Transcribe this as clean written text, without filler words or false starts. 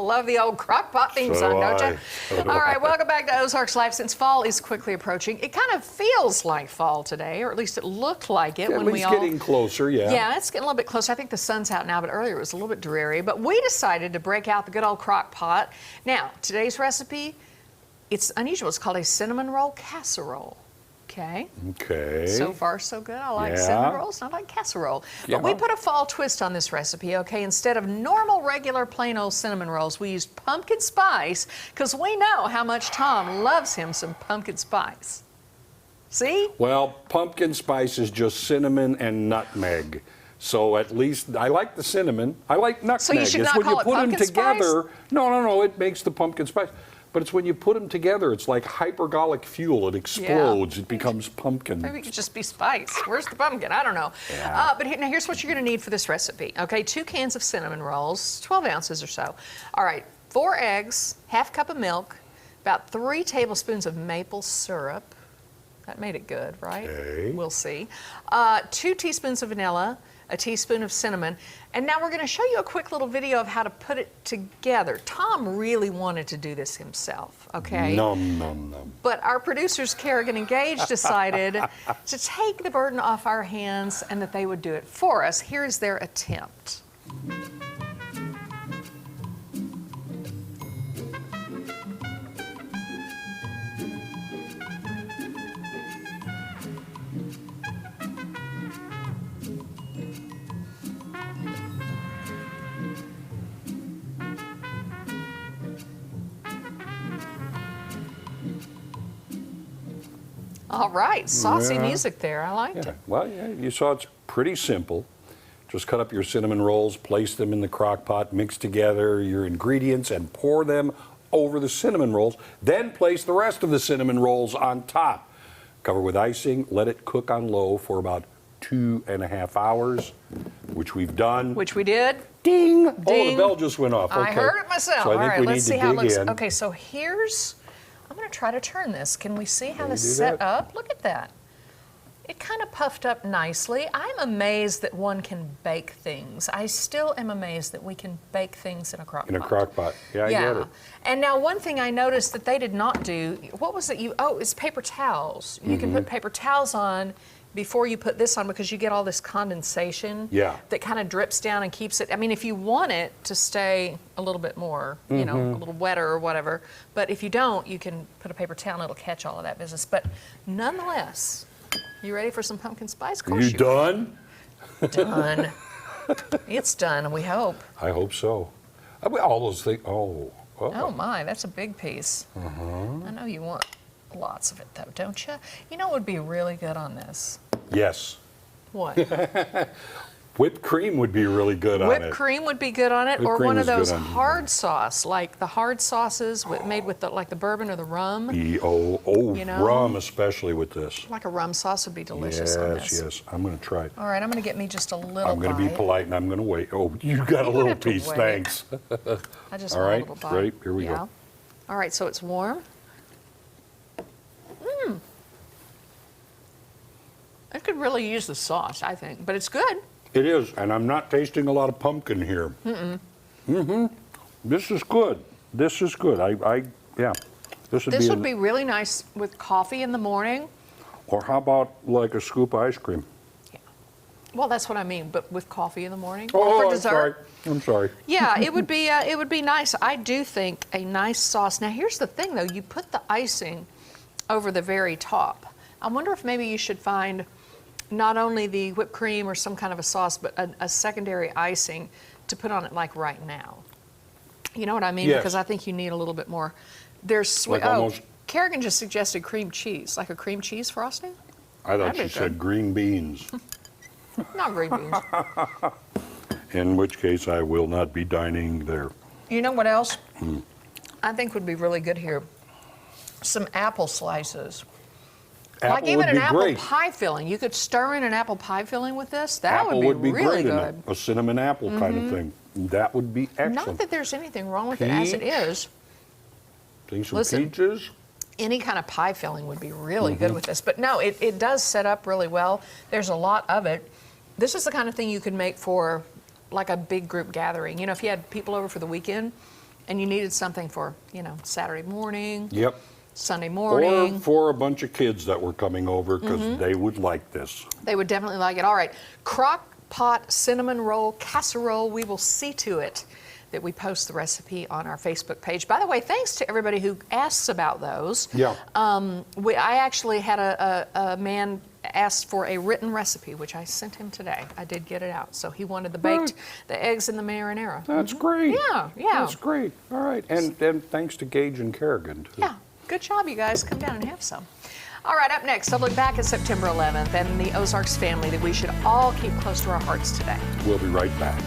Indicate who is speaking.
Speaker 1: love the old Crockpot theme song, don't you?
Speaker 2: So do
Speaker 1: All right,
Speaker 2: I.
Speaker 1: welcome back to Ozarks Life. Since fall is quickly approaching, it kind of feels like fall today, or at least it looked like it
Speaker 2: At
Speaker 1: when
Speaker 2: least
Speaker 1: we all...
Speaker 2: getting closer, yeah.
Speaker 1: Yeah, it's getting a little bit closer. I think the sun's out now, but earlier it was a little bit dreary. But we decided to break out the good old crock pot. Now, today's recipe, it's unusual. It's called a cinnamon roll casserole. Okay.
Speaker 2: Okay.
Speaker 1: So far, so good. I like
Speaker 2: Yeah.
Speaker 1: cinnamon rolls, and I like casserole.
Speaker 2: Yeah.
Speaker 1: But we put a fall twist on this recipe, okay? Instead of normal, regular, plain old cinnamon rolls, we used pumpkin spice, because we know how much Tom loves him some pumpkin spice. See?
Speaker 2: Well, pumpkin spice is just cinnamon and nutmeg. So at least I like the cinnamon. I like nutmeg.
Speaker 1: So you should
Speaker 2: it's
Speaker 1: not
Speaker 2: when
Speaker 1: call
Speaker 2: you
Speaker 1: it
Speaker 2: put them
Speaker 1: pumpkin
Speaker 2: together. No. It makes the pumpkin spice. But it's when you put them together, it's like hypergolic fuel. It explodes.
Speaker 1: Yeah.
Speaker 2: It becomes pumpkin.
Speaker 1: Maybe it could just be spice. Where's the pumpkin? I don't know.
Speaker 2: Yeah.
Speaker 1: But now here's what you're going to need for this recipe. Okay, 2 cans of cinnamon rolls, 12 ounces or so. All right, 4 eggs, half cup of milk, about 3 tablespoons of maple syrup. That made it good, right?
Speaker 2: Okay.
Speaker 1: We'll see. 2 teaspoons of vanilla, a teaspoon of cinnamon. And now we're going to show you a quick little video of how to put it together. Tom really wanted to do this himself, okay?
Speaker 2: Nom.
Speaker 1: But our producers, Kerrigan and Gage, decided to take the burden off our hands and that they would do it for us. Here's their attempt. All right, saucy
Speaker 2: Yeah.
Speaker 1: music there. I liked
Speaker 2: Yeah.
Speaker 1: it.
Speaker 2: Well, yeah, you saw it's pretty simple. Just cut up your cinnamon rolls, place them in the crock pot, mix together your ingredients, and pour them over the cinnamon rolls. Then place the rest of the cinnamon rolls on top. Cover with icing. Let it cook on low for about 2.5 hours, which we've done.
Speaker 1: Which we did.
Speaker 2: Ding! Oh, the
Speaker 1: Ding.
Speaker 2: bell just went off. Okay.
Speaker 1: I heard it myself.
Speaker 2: So I
Speaker 1: All
Speaker 2: think
Speaker 1: right,
Speaker 2: we
Speaker 1: let's
Speaker 2: need
Speaker 1: see
Speaker 2: to
Speaker 1: how it
Speaker 2: dig
Speaker 1: looks.
Speaker 2: in.
Speaker 1: Okay, so here's, I'm going to try to turn this. Can we see how
Speaker 2: Can
Speaker 1: this
Speaker 2: you
Speaker 1: is
Speaker 2: do
Speaker 1: set
Speaker 2: that?
Speaker 1: up? Look at that. It kind of puffed up nicely. I'm amazed that one can bake things. I still am amazed that we can bake things in a crock pot.
Speaker 2: In a crock pot. Yeah, I get it.
Speaker 1: And now one thing I noticed that they did not do, what was it? It's paper towels. You can put
Speaker 2: Mm-hmm.
Speaker 1: paper towels on before you put this on because you get all this condensation
Speaker 2: Yeah.
Speaker 1: that kind of drips down and keeps it. I mean, if you want it to stay a little bit more, you know,
Speaker 2: Mm-hmm.
Speaker 1: a little wetter or whatever, but if you don't, you can put a paper towel and it'll catch all of that business. But nonetheless, you ready for some pumpkin spice? Of course
Speaker 2: You done?
Speaker 1: Done. It's done, we hope.
Speaker 2: I hope so. I mean, all those things.
Speaker 1: Oh my, that's a big piece. I know you want lots of it though, don't you? You know what would be really good on this?
Speaker 2: Yes.
Speaker 1: What?
Speaker 2: Whipped cream would be really good on it.
Speaker 1: Whipped cream would be good on it,
Speaker 2: Whipped
Speaker 1: or
Speaker 2: cream
Speaker 1: one of
Speaker 2: is good
Speaker 1: those
Speaker 2: on-
Speaker 1: hard sauce, like the hard sauces made with like the bourbon or the rum.
Speaker 2: You
Speaker 1: know?
Speaker 2: rum especially with this.
Speaker 1: Like a rum sauce would be delicious on this.
Speaker 2: Yes. I'm going to try it.
Speaker 1: All right, I'm going to get me just a little
Speaker 2: I'm going to be
Speaker 1: bite.
Speaker 2: polite and I'm going to wait. Oh, you got a
Speaker 1: don't
Speaker 2: little
Speaker 1: have to
Speaker 2: piece.
Speaker 1: wait.
Speaker 2: Thanks.
Speaker 1: I just
Speaker 2: All
Speaker 1: want
Speaker 2: right,
Speaker 1: a little bite.
Speaker 2: ready? Here we go.
Speaker 1: All right, so it's warm. I could really use the sauce, I think, but it's good.
Speaker 2: It is, and I'm not tasting a lot of pumpkin here. This is good. This is good. Yeah. This
Speaker 1: Would be really nice with coffee in the morning.
Speaker 2: Or how about like a scoop of ice cream?
Speaker 1: Well, that's what I mean, but with coffee in the morning
Speaker 2: Oh,
Speaker 1: for
Speaker 2: I'm
Speaker 1: dessert.
Speaker 2: sorry. I'm sorry.
Speaker 1: Yeah, it would be nice. I do think a nice sauce. Now, here's the thing, though. You put the icing over the very top. I wonder if maybe you should find not only the whipped cream or some kind of a sauce, but a secondary icing to put on it like right now. You know what I mean?
Speaker 2: Yes.
Speaker 1: Because I think you need a little bit more. There's sweet.
Speaker 2: Like almost-
Speaker 1: Kerrigan just suggested cream cheese, like a cream cheese frosting.
Speaker 2: I thought
Speaker 1: That'd
Speaker 2: you
Speaker 1: be
Speaker 2: said
Speaker 1: good.
Speaker 2: green beans,
Speaker 1: Not green beans.
Speaker 2: in which case I will not be dining there.
Speaker 1: You know what else I think would be really good here? Some apple slices.
Speaker 2: Apple
Speaker 1: Like even
Speaker 2: would
Speaker 1: an
Speaker 2: be
Speaker 1: apple
Speaker 2: great.
Speaker 1: pie filling. You could stir in an apple pie filling with this. That
Speaker 2: Apple
Speaker 1: would be really
Speaker 2: great in
Speaker 1: good.
Speaker 2: it. A cinnamon apple kind of thing. That would be excellent.
Speaker 1: Not that there's anything wrong with it as it
Speaker 2: Peach.
Speaker 1: is.
Speaker 2: Think some
Speaker 1: Listen.
Speaker 2: peaches?
Speaker 1: Any kind of pie filling would be really good with this. But no, it does set up really well. There's a lot of it. This is the kind of thing you could make for like a big group gathering. You know, if you had people over for the weekend, and you needed something for, Saturday morning,
Speaker 2: Yep.
Speaker 1: Sunday
Speaker 2: Or
Speaker 1: morning.
Speaker 2: for a bunch of kids that were coming over because they would like this.
Speaker 1: They would definitely like it. All right, Crockpot cinnamon roll casserole. We will see to it that we post the recipe on our Facebook page. By the way, thanks to everybody who asks about those.
Speaker 2: Yeah.
Speaker 1: I actually had a man asked for a written recipe, which I sent him today. I did get it out. So he wanted the eggs in the marinara.
Speaker 2: That's great.
Speaker 1: Yeah.
Speaker 2: That's great. All right. And thanks to Gage and Kerrigan, too.
Speaker 1: Yeah. Good job, you guys. Come down and have some. All right, up next, I'll look back at September 11th and the Ozarks family that we should all keep close to our hearts today.
Speaker 2: We'll be right back.